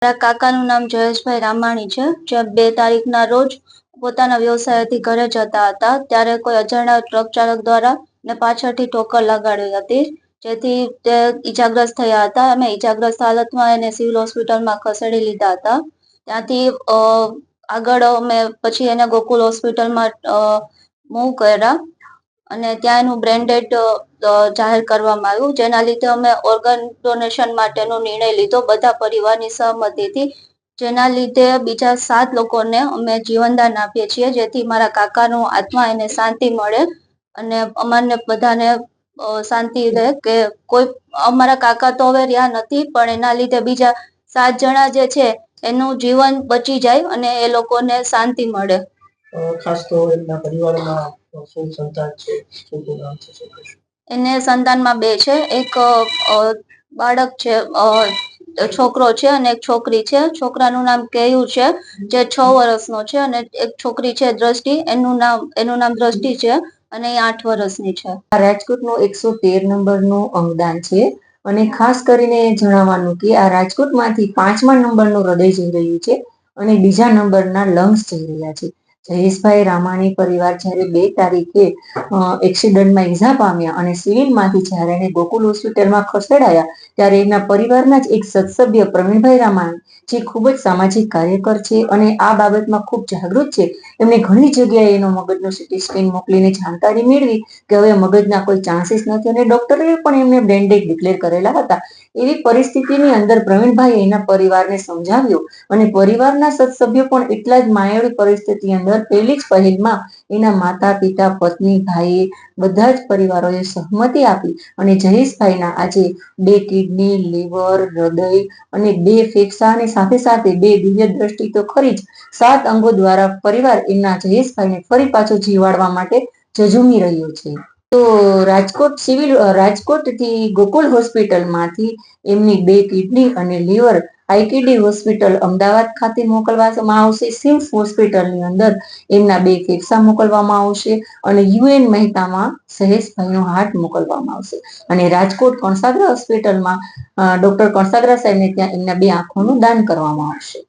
મારા કાકાનું નામ જયેશભાઈ રામાણી છે, જે 2 તારીખના રોજ પોતાના વ્યવસાયથી ઘરે જતા હતા, ત્યારે કોઈ અજાણ્યા ટ્રક ચાલક દ્વારા ને પાછળથી ઠોકર લગાડી હતી, જેથી તે ઈજાગ્રસ્ત થયા હતા. અમે ઈજાગ્રસ્ત હાલતમાં એને સિવિલ હોસ્પિટલમાં ખસેડી લીધા હતા. ત્યાંથી આગળ અમે પછી એને ગોકુલ હોસ્પિટલમાં મૂવ કર્યા અને ત્યાં એનું બ્રેન ડેડ જાહેર કરવામાં આવ્યું, જેના લીધે અમે ઓર્ગન ડોનેશન માટેનો નિર્ણય લીધો બધા પરિવારની સહમતીથી, જેના લીધે બીજા 7 લોકોને અમે જીવનદાન આપીએ છીએ, જેથી મારા કાકાનો આત્મા એને શાંતિ મળે અને અમારને બધાને શાંતિ રહે કે કોઈ અમારા કાકા તો હવે રહ્યા નથી, પણ એના લીધે બીજા 7 જણા જે છે એનું જીવન બચી જાય અને એ લોકોને શાંતિ મળે. ખાસ તો એમના પરિવારમાં શું સંતાન છે, શું નામ છે? એને સંતાનમાં 2 છે, એક બાળક છે, છોકરો છે અને એક છોકરી છે. છોકરાનું નામ કેયુ છે, જે 6 વર્ષનો છે, અને એક છોકરી છે દ્રષ્ટિ, એનું નામ દ્રષ્ટિ છે અને એ 8 વર્ષની છે. રાજકોટનું 113 નંબરનું અંગદાન છે અને ખાસ કરીને જણાવવાનું કે આ રાજકોટમાંથી 5મા નંબરનું હૃદય જઈ રહ્યું છે અને બીજા નંબરના લંગ્સ જઈ રહ્યા છે. જયેશભાઈ રામાણી પરિવાર જ્યારે 2 તારીખે એક્સિડન્ટમાં ઈજા પામ્યા અને સિવિલમાંથી જ્યારે એને ગોકુલ હોસ્પિટલમાં ખસેડાયા, ત્યારે એના પરિવારના જ એક સદસભ્ય પ્રવીણભાઈ રામાણી, જે ખૂબ જ સામાજિક કાર્યકર છે અને આ બાબતમાં ખૂબ જાગૃત છે, એમને ઘણી જગ્યાએ એનો મગજનો સીટી સ્કેન મોકલીને જાણકારી મેળવી કે હવે મગજના કોઈ ચાન્સીસ નથી અને ડોક્ટરે પણ એમને બ્રેન ડેડ ડિક્લેર કરેલા હતા. એવી પરિસ્થિતિની અંદર પ્રવીણભાઈ એના પરિવારને સમજાવ્યો અને પરિવારના સદસભ્યો પણ એટલા જ માયાળી પરિસ્થિતિ અંદર પહેલી જ પહેલમાં એના માતા પિતા, પત્ની, ભાઈ બધા જ પરિવારોએ સહમતિ આપી અને જયેશભાઈના આજે 2 કિડની, લીવર, હૃદય અને 2 ફેફસા અને સાથે સાથે 2 દિવ્ય દ્રષ્ટિ તો ખરી જ 7 અંગો દ્વારા પરિવાર એમના જયેશભાઈને ફરી પાછો જીવાડવા માટે ઝઝૂમી રહ્યો છે. તો રાજકોટથી ગોકુલ હોસ્પિટલમાંથી એમની 2 કિડની અને લીવર આઈકેડી હોસ્પિટલ અમદાવાદ ખાતે મોકલવામાં આવશે. સિમ્સ હોસ્પિટલની અંદર એમના 2 ફેફસા મોકલવામાં આવશે અને યુએન મહેતામાં સહેશભાઈનો હાર્ટ મોકલવામાં આવશે અને રાજકોટ કણસાગરા હોસ્પિટલમાં ડોક્ટર કણસાગરા સાહેબને ત્યાં એમના 2 આંખોનું દાન કરવામાં આવશે.